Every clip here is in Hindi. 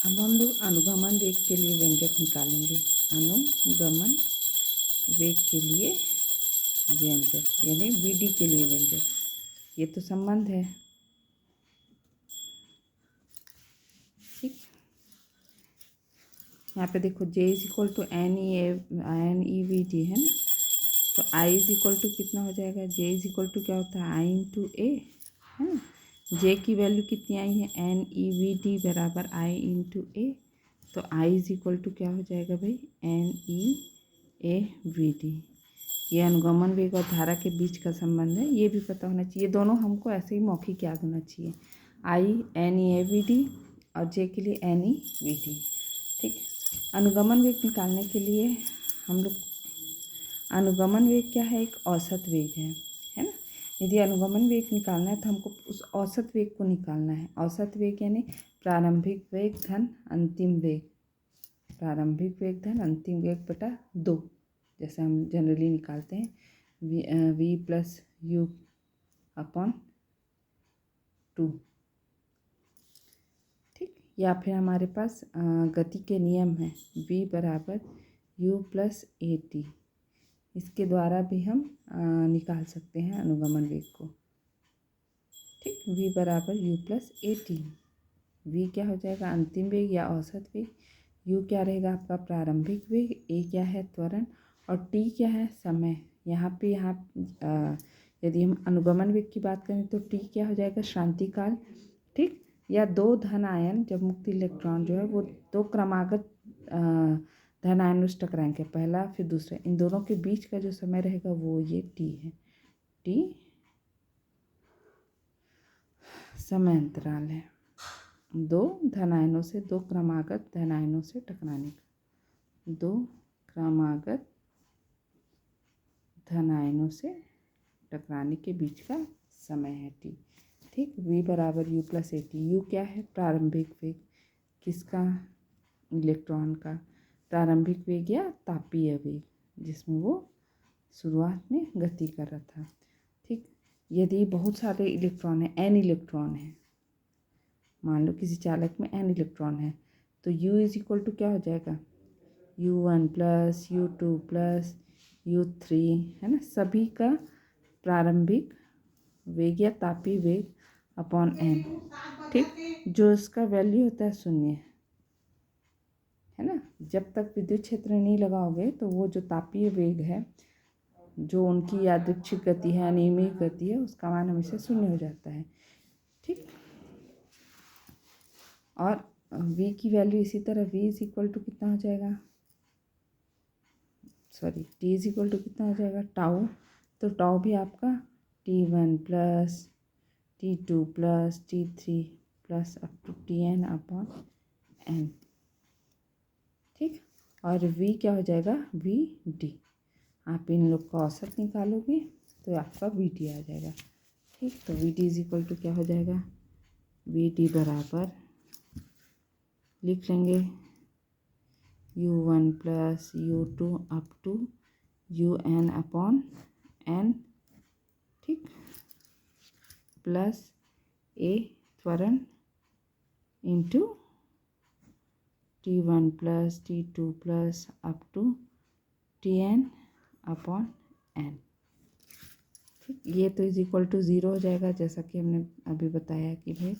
अब हम लोग अनुगमन वेग के लिए व्यंजक निकालेंगे। अनुगमन वेग के लिए व्यंजक यानी वीडी के लिए व्यंजक। ये तो संबंध है, ठीक। यहाँ पे देखो J is equal to NEVD है ना, तो I इज इक्वल टू कितना हो जाएगा, J इज इक्वल टू क्या होता है I इंटू ए, है ना। J की वैल्यू कितनी आई है NEVD बराबर I इंटू ए, तो I इज इक्वल टू क्या हो जाएगा भाई NEAVD। ये अनुगमन वेग और धारा के बीच का संबंध है, ये भी पता होना चाहिए। दोनों हमको ऐसे ही मौखिक याद होना चाहिए, I NEAVD और J के लिए NEVD, ठीक। अनुगमन वेग निकालने के लिए हम लोग, अनुगमन वेग क्या है, एक औसत वेग है ना। यदि अनुगमन वेग निकालना है तो हमको उस औसत वेग को निकालना है। औसत वेग यानी प्रारंभिक वेग धन अंतिम वेग, प्रारंभिक वेग धन अंतिम वेग बटा 2, जैसे हम जनरली निकालते हैं v प्लस यू अपॉन 2, ठीक। या फिर हमारे पास गति के नियम है v बराबर u प्लस ए टी, इसके द्वारा भी हम निकाल सकते हैं अनुगमन वेग को, ठीक। v बराबर u plus A T, v क्या हो जाएगा अंतिम वेग या औसत वेग, u क्या रहेगा आपका प्रारंभिक वेग, a क्या है त्वरण और t क्या है समय। यहाँ यदि हम अनुगमन वेग की बात करें तो t क्या हो जाएगा श्रांति काल, ठीक। या दो धन आयन जब मुक्त इलेक्ट्रॉन जो है वो दो क्रमागत धन आयनों से टकराएंगे, पहला फिर दूसरा, इन दोनों के बीच का जो समय रहेगा वो ये t है, t समय अंतराल है दो धन आयनों से, दो क्रमागत धन आयनों से टकराने का, दो क्रमागत धन आयनों से टकराने के बीच का समय है t, ठीक। v बराबर u plus A T, you क्या है प्रारंभिक वेग, किसका, इलेक्ट्रॉन का प्रारंभिक वेग या तापीय वेग, जिसमें वो शुरुआत में गति कर रहा था, ठीक। यदि बहुत सारे इलेक्ट्रॉन है, n इलेक्ट्रॉन है, मान लो किसी चालक में n इलेक्ट्रॉन है, तो u इज इक्वल टू क्या हो जाएगा u1 plus u2 plus u3, है ना, सभी का प्रारंभिक वेग या तापीय वेग अपॉन n, ठीक। जो इसका वैल्यू होता है 0, है ना। जब तक विद्युत क्षेत्र नहीं लगाओगे तो वो जो तापीय वेग है, जो उनकी यादृच्छिक गति है, अनियमित गति है, उसका मान हमेशा 0 हो जाता है, ठीक। और v की वैल्यू इसी तरह v इज इक्वल टू कितना हो जाएगा, sorry t is equal to कितना हो जाएगा टाउ, तो टाउ भी आपका t1 plus t2 plus t3 plus up to tn upon n, ठीक। और v क्या हो जाएगा vd, आप इन लोग का औसत निकालोगे तो आपका vd आ जाएगा, ठीक। तो vd इज इक्वल टू क्या हो जाएगा, vd बराबर लिख लेंगे u1 plus u2 up to un upon n, ठीक, प्लस a त्वरण into t1 plus t2 plus up to tn upon n, ठीक। ये तो इज इक्वल टू 0 हो जाएगा, जैसा कि हमने अभी बताया कि भाई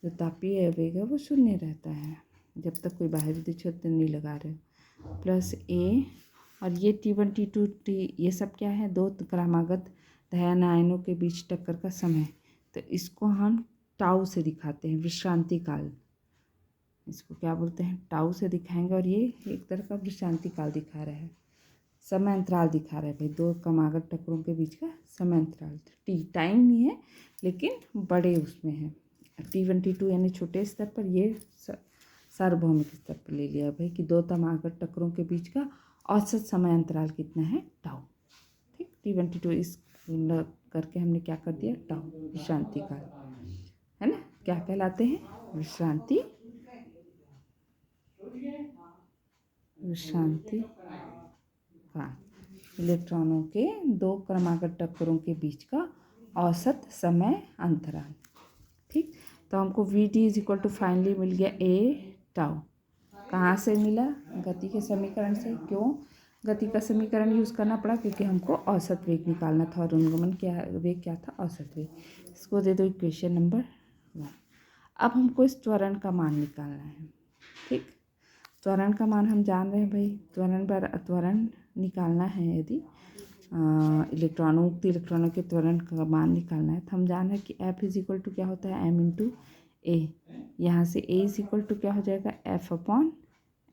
जो तापीय वेग है वो 0 रहता है जब तक कोई बाहरी विद्युत क्षेत्र नहीं लगा रहे हो, प्लस a, और ये t1 t2 t ये सब क्या है, दो क्रमागत धन आयनों के बीच टक्कर का समय, तो इसको हम टाउ से दिखाते हैं, विश्रांति काल, इसको क्या बोलते हैं टाउ से दिखाएंगे, और ये एक तरह का विश्रांति काल दिखा रहा है, समय अंतराल दिखा रहा है भाई, दो क्रमागत टक्करों के बीच का समय अंतराल, टी टाइम नहीं है लेकिन बड़े उसमें है, t1 t2 यानी छोटे स्तर पर, ये सार्वभौमिक स्तर पर ले लिया भाई कि दो क्रमागत टक्करों के बीच का औसत समय अंतराल कितना है टाउ, ठीक। t1 t2 इस करके हमने क्या कर दिया टाउ, विश्रांति काल, है ना, क्या कहलाते हैं विश्रांति काल, इलेक्ट्रॉनों के दो क्रमागत टक्करों के बीच का औसत समय अंतराल, ठीक। तो हमको V D is equal to finally मिल गया टाउ। कहाँ से मिला? गति के समीकरण से। क्यों गति का समीकरण यूज़ करना पड़ा? क्योंकि हमको औसत वेग निकालना था और अनुगमन वेग क्या था? औसत वेग। इसको दे दो इक्वेशन नंबर 1। अब हमको इस त्वरण का मान निकालना है। ठीक, त्वरण का मान हम जान रहे हैं भाई। त्वरण निकालना है यदि मुक्त इलेक्ट्रॉनों के त्वरण का मान निकालना है तो हम जान रहे हैं कि F इज इक्वल टू क्या होता है? m इंटू ए। यहाँ से A इज इक्वल टू क्या हो जाएगा? F upon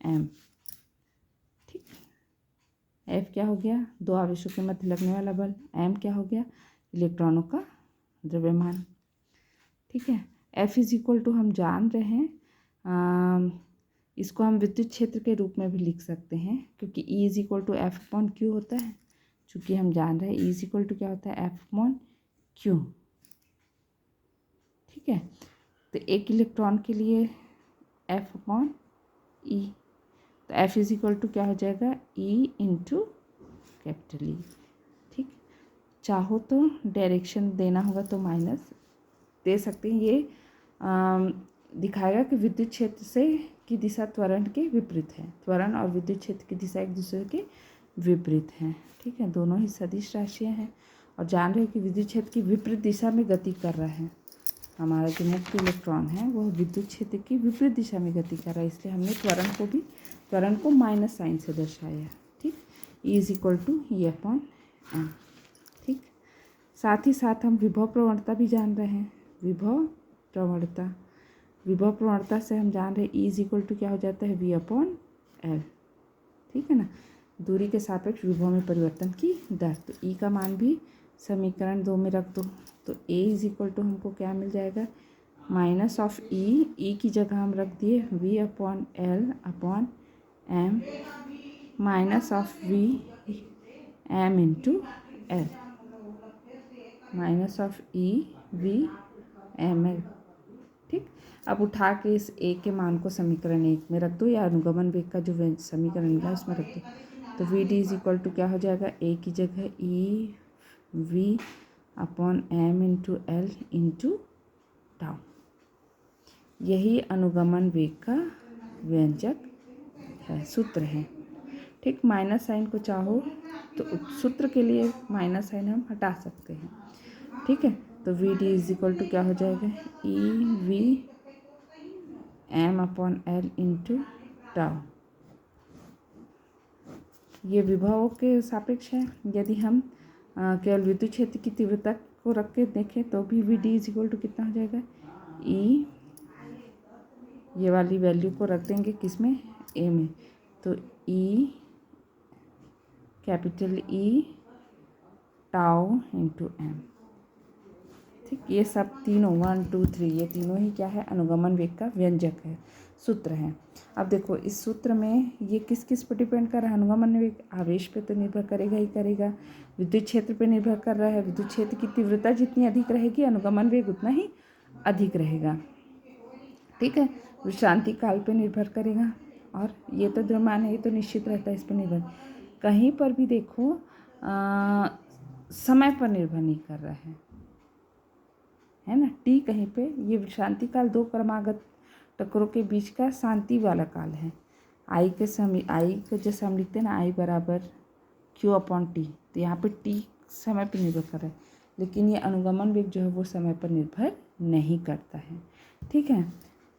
m। ठीक, F क्या हो गया? दो आवेशों के मध्य लगने वाला बल। m क्या हो गया? इलेक्ट्रॉनों का द्रव्यमान। ठीक है, F इज इक्वल टू हम जान रहे हैं, इसको हम विद्युत क्षेत्र के रूप में भी लिख सकते हैं क्योंकि E is equal to F upon Q होता है। चूँकि हम जान रहे हैं E इज इक्वल टू क्या होता है? F upon Q. ठीक है, तो एक इलेक्ट्रॉन के लिए एफ अपॉन ई, तो एफ इज इक्वल टू क्या हो जाएगा? E into capital E. ठीक, चाहो तो डायरेक्शन देना होगा तो माइनस दे सकते हैं। ये दिखाएगा कि विद्युत क्षेत्र से की दिशा त्वरण के विपरीत है। त्वरण और विद्युत क्षेत्र की दिशा एक दूसरे के विपरीत हैं। ठीक है, दोनों ही सदिश राशियाँ हैं और जान रहे हैं कि विद्युत क्षेत्र की विपरीत दिशा में गति कर रहा है। हमारा जो मुक्त इलेक्ट्रॉन है वह विद्युत क्षेत्र की विपरीत दिशा में गति कर रहा है, इसलिए हमने त्वरण को माइनस साइन से दर्शाया। ठीक, E is equal to E upon M. ठीक, साथ ही साथ हम विभव प्रवणता भी जान रहे हैं। विभव प्रवणता से हम जान रहे हैं ई इज इक्वल टू क्या हो जाता है? V upon L. ठीक है ना, दूरी के सापेक्ष विभव में परिवर्तन की दर। तो ई का मान भी समीकरण 2 में रख दो, तो ए इज इक्वल टू हमको क्या मिल जाएगा? माइनस ऑफ ई की जगह हम रख दिए V upon L upon M, minus of V M into L, minus of E V M L. ठीक, अब उठा के इस ए के मान को समीकरण 1 में रख दो या अनुगमन वेग का जो समीकरण मिला उसमें रख दो। तो V D is equal to क्या हो जाएगा? ए की जगह E V upon M into L into tau. यही अनुगमन वेग का व्यंजक है, सूत्र है। ठीक, माइनस साइन को चाहो तो सूत्र के लिए माइनस साइन हम हटा सकते हैं। ठीक है, तो V D is equal to क्या हो जाएगा? E V M upon L into tau. ये विभव के सापेक्ष है। यदि हम केवल विद्युत क्षेत्र की तीव्रता को रख के देखें तो भी V D is equal to कितना हो जाएगा? ई, ये वाली वैल्यू को रख देंगे किसमें? ए में, तो E capital E tau into M. ठीक, ये सब तीनों 1 2 3 ये तीनों ही क्या है? अनुगमन वेग का व्यंजक है, सूत्र है। अब देखो इस सूत्र में ये किस किस पर डिपेंड कर रहा है? अनुगमन वेग आवेश पे तो निर्भर करेगा ही करेगा, विद्युत क्षेत्र पे निर्भर कर रहा है। विद्युत क्षेत्र की तीव्रता जितनी अधिक रहेगी अनुगमन वेग उतना ही अधिक रहेगा। ठीक है, विश्रांति काल पे निर्भर करेगा और ये तो द्रव्यमान है, ये तो निश्चित रहता है, इस पर निर्भर। कहीं पर भी देखो समय पर निर्भर नहीं कर रहा है ना। टी कहीं पे, ये विश्रांति काल दो क्रमागत टक्करों के बीच का शांति वाला काल है। आई को जैसे हम लिखते हैं ना, आई बराबर क्यू अपॉन टी, तो यहाँ पे टी समय पर निर्भर कर रहा है, लेकिन ये अनुगमन वेग जो है वो समय पर निर्भर नहीं करता है। ठीक है,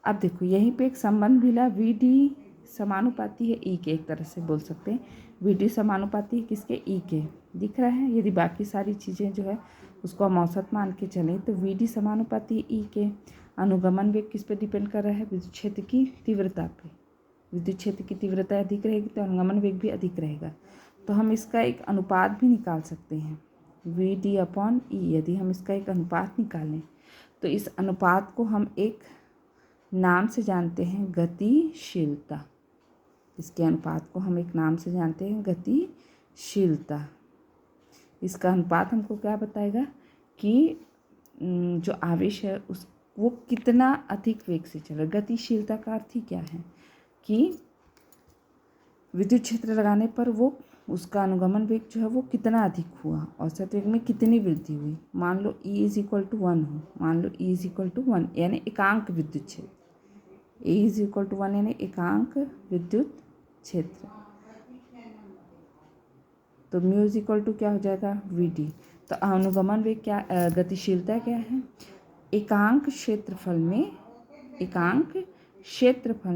अब देखो यहीं पे एक संबंध मिला, वी डी समानुपाती है ई के, एक तरह से बोल सकते हैं वी डी समानुपाती है किसके? ई के। दिख रहा है, यदि बाकी सारी चीज़ें जो है उसको हम औसत मान के चलें तो वी डी समानुपाती है ई के। अनुगमन वेग किस पे डिपेंड कर रहा है? विद्युत क्षेत्र की तीव्रता पे। विद्युत क्षेत्र की तीव्रता अधिक रहेगी तो अनुगमन वेग भी अधिक रहेगा। तो हम इसका एक अनुपात भी निकाल सकते हैं, वी डी अपॉन ई। यदि हम इसका एक अनुपात निकालें तो इस अनुपात को हम एक नाम से जानते हैं, गतिशीलता। इसके अनुपात को हम एक नाम से जानते हैं, गतिशीलता। इसका अनुपात हमको क्या बताएगा कि जो आवेश है वो कितना अधिक वेग से चल रहा है। गतिशीलता का अर्थ ही क्या है कि विद्युत क्षेत्र लगाने पर वो उसका अनुगमन वेग जो है वो कितना अधिक हुआ, औसत वेग में कितनी वृद्धि हुई। मान लो E इज इक्वल टू 1 हो, मान लो E इज इक्वल टू 1 यानी एकांक विद्युत क्षेत्र। ए इज इक्वल टू 1 यानी एकांक विद्युत क्षेत्र। तो म्यू इज इक्वल टू क्या हो जाएगा वी डी। तो अनुगमन वेग क्या गतिशीलता क्या है, एकांक क्षेत्रफल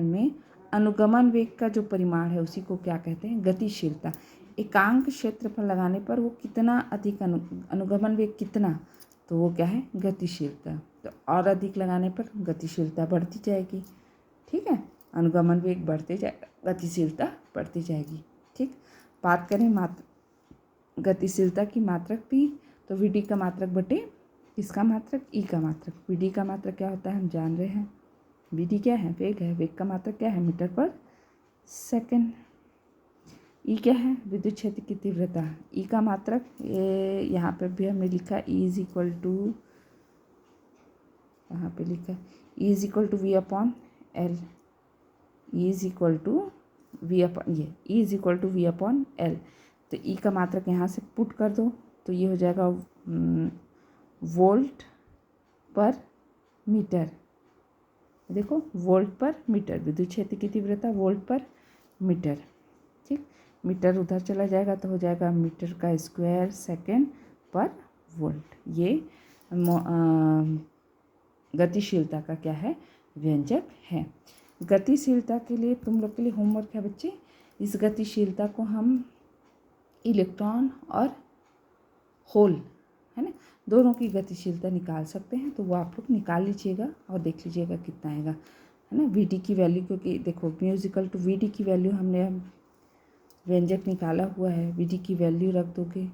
में अनुगमन वेग का जो परिमाण है उसी को क्या कहते हैं गतिशीलता। एकांक क्षेत्रफल लगाने पर वो कितना अधिक अनुगमन वेग कितना, तो वो क्या है गतिशीलता। तो और अधिक लगाने पर गतिशीलता बढ़ती जाएगी। ठीक है, अनुगमन वेग बढ़ते जाएगा, गतिशीलता बढ़ती जाएगी। ठीक, बात करें गतिशीलता की मात्रक पी, तो वी डी का मात्रक बटे किसका मात्रक, ई का मात्रक। वी डी का मात्रक क्या होता है हम जान रहे हैं, वी डी क्या है वेग है, वेग का मात्रक क्या है मीटर पर सेकंड। ई क्या है विद्युत क्षेत्र की तीव्रता, ई का मात्रक ये यहाँ पर भी हमने लिखा ई इज इक्वल टू, यहाँ पे लिखा E is equal to V upon L, E is equal to V upon ये E is equal to V upon L. तो ई का मात्रक यहाँ से पुट कर दो तो ये हो जाएगा वोल्ट पर मीटर। देखो वोल्ट पर मीटर, विद्युत क्षेत्र की तीव्रता वोल्ट पर मीटर। ठीक, मीटर उधर चला जाएगा तो हो जाएगा मीटर का स्क्वायर सेकंड पर वोल्ट। ये गतिशीलता का क्या है व्यंजक है। गतिशीलता के लिए तुम लोग के लिए होमवर्क है बच्चे, इस गतिशीलता को हम इलेक्ट्रॉन और होल है ना दोनों की गतिशीलता निकाल सकते हैं, तो वो आप लोग निकाल लीजिएगा और देख लीजिएगा कितना आएगा, है ना। वी डी की वैल्यू, क्योंकि देखो म्यूजिकल टू वी डी की वैल्यू हमने व्यंजक निकाला हुआ है, वी डी की वैल्यू रख दोगे,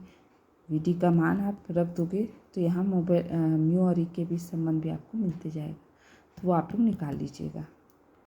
वी डी का मान आप रख दोगे तो यहाँ म्यू और ई के बीच संबंध भी आपको मिलते जाएगा, तो वो आप लोग निकाल लीजिएगा।